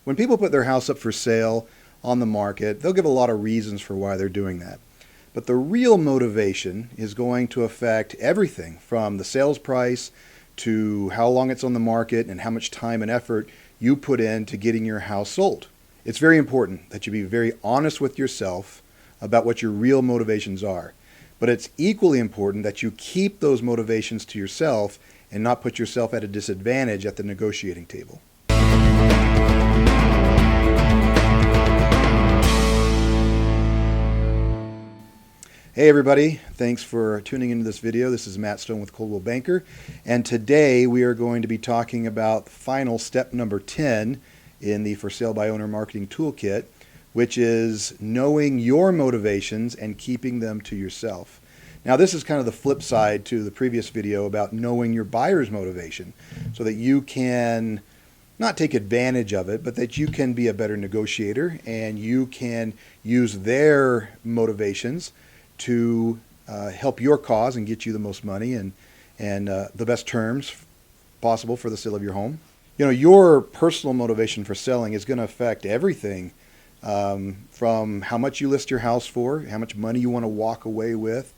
When people put their house up for sale on the market, they'll give a lot of reasons for why they're doing that. But the real motivation is going to affect everything from the sales price to how long it's on the market and how much time and effort you put into getting your house sold. It's very important that you be very honest with yourself about what your real motivations are. But it's equally important that you keep those motivations to yourself and not put yourself at a disadvantage at the negotiating table. Hey everybody, thanks for tuning into this video. This is Matt Stone with Coldwell Banker, and today we are going to be talking about final step number 10 in the For Sale by Owner Marketing Toolkit, which is knowing your motivations and keeping them to yourself. Now this is kind of the flip side to the previous video about knowing your buyer's motivation so that you can not take advantage of it, but that you can be a better negotiator and you can use their motivations to help your cause and get you the most money and the best terms possible for the sale of your home. You know, your personal motivation for selling is going to affect everything from how much you list your house for, how much money you want to walk away with,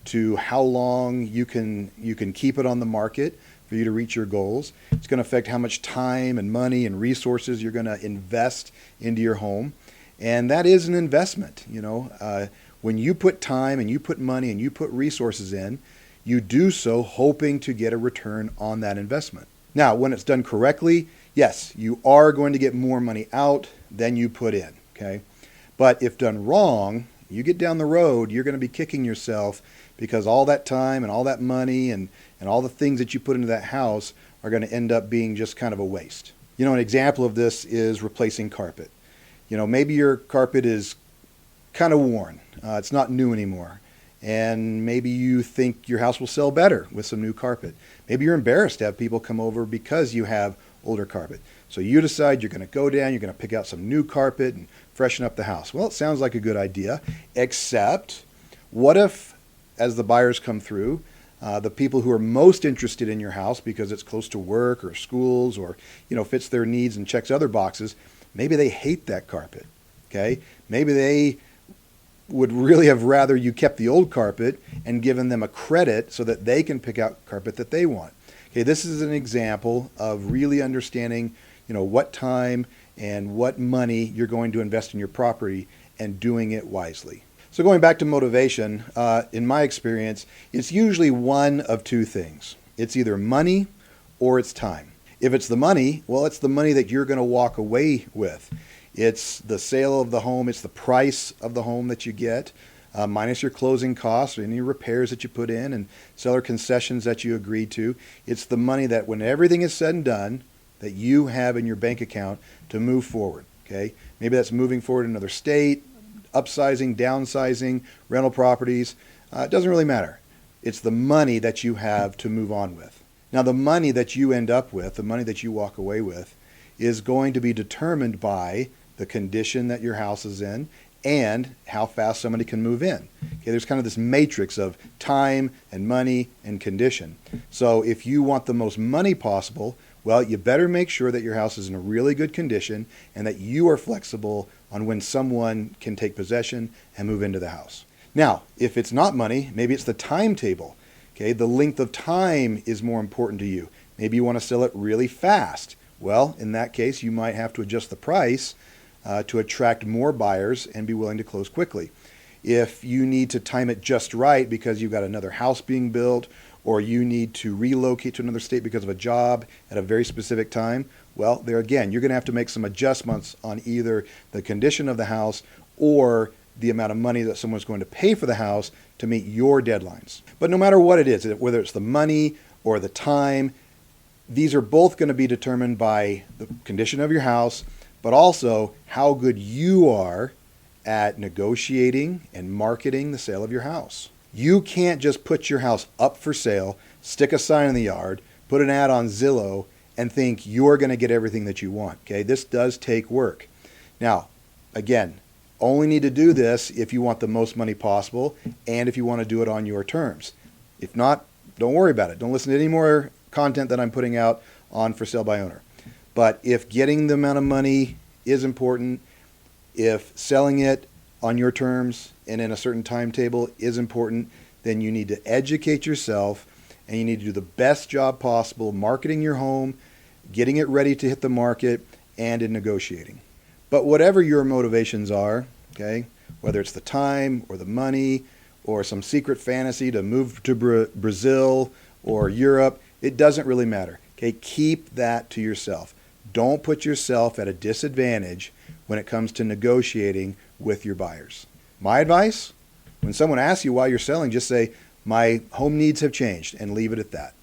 to how long you can keep it on the market for you to reach your goals. It's going to affect how much time and money and resources you're going to invest into your home. And that is an investment, you know. When you put time and you put money and you put resources in, you do so hoping to get a return on that investment. Now, when it's done correctly, yes, you are going to get more money out than you put in, okay? But if done wrong, you get down the road, you're going to be kicking yourself because all that time and all that money and all the things that you put into that house are going to end up being just kind of a waste. You know, an example of this is replacing carpet. You know, maybe your carpet is kind of worn. It's not new anymore. And maybe you think your house will sell better with some new carpet. Maybe you're embarrassed to have people come over because you have older carpet. So you decide you're going to go down, you're going to pick out some new carpet and freshen up the house. Well, it sounds like a good idea, except what if, as the buyers come through, the people who are most interested in your house because it's close to work or schools or, you know, fits their needs and checks other boxes, maybe they hate that carpet, okay? Maybe they would really have rather you kept the old carpet and given them a credit so that they can pick out carpet that they want. Okay, this is an example of really understanding, you know, what time and what money you're going to invest in your property and doing it wisely. So going back to motivation, in my experience, it's usually one of two things. It's either money or it's time. If it's the money, well, it's the money that you're going to walk away with. It's the sale of the home, it's the price of the home that you get, minus your closing costs or any repairs that you put in and seller concessions that you agreed to. It's the money that when everything is said and done, that you have in your bank account to move forward, okay? Maybe that's moving forward in another state, upsizing, downsizing, rental properties. It doesn't really matter. It's the money that you have to move on with. Now, the money that you end up with, the money that you walk away with, is going to be determined by the condition that your house is in and how fast somebody can move in. Okay, there's kind of this matrix of time and money and condition. So if you want the most money possible, well, you better make sure that your house is in a really good condition and that you are flexible on when someone can take possession and move into the house. Now, if it's not money, maybe it's the timetable. Okay, the length of time is more important to you. Maybe you want to sell it really fast. Well, in that case, you might have to adjust the price to attract more buyers and be willing to close quickly. If you need to time it just right because you've got another house being built or you need to relocate to another state because of a job at a very specific time, well, there again, you're going to have to make some adjustments on either the condition of the house or the amount of money that someone's going to pay for the house to meet your deadlines. But no matter what it is, whether it's the money or the time, these are both going to be determined by the condition of your house, but also how good you are at negotiating and marketing the sale of your house. You can't just put your house up for sale, stick a sign in the yard, put an ad on Zillow, and think you're going to get everything that you want. Okay, this does take work. Now, again, only need to do this if you want the most money possible and if you want to do it on your terms. If not, don't worry about it. Don't listen to any more content that I'm putting out on For Sale by Owner. But if getting the amount of money is important. If selling it on your terms and in a certain timetable is important, then you need to educate yourself and you need to do the best job possible marketing your home, getting it ready to hit the market, and in negotiating. But whatever your motivations are, okay, whether it's the time or the money or some secret fantasy to move to Brazil or Europe, it doesn't really matter. Okay, keep that to yourself. Don't put yourself at a disadvantage when it comes to negotiating with your buyers. My advice, when someone asks you why you're selling, just say, my home needs have changed, and leave it at that.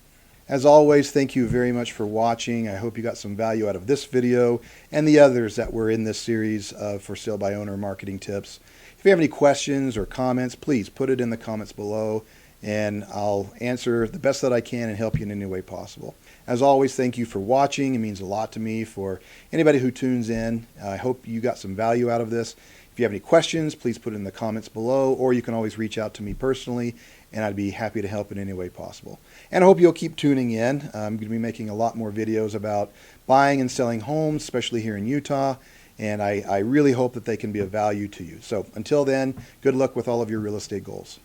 As always, thank you very much for watching. I hope you got some value out of this video and the others that were in this series of For Sale by Owner marketing tips. If you have any questions or comments, please put it in the comments below, and I'll answer the best that I can and help you in any way possible. As always, thank you for watching. It means a lot to me for anybody who tunes in. I hope you got some value out of this. If you have any questions, please put it in the comments below, or you can always reach out to me personally, and I'd be happy to help in any way possible. And I hope you'll keep tuning in. I'm going to be making a lot more videos about buying and selling homes, especially here in Utah, and I really hope that they can be of value to you. So until then, good luck with all of your real estate goals.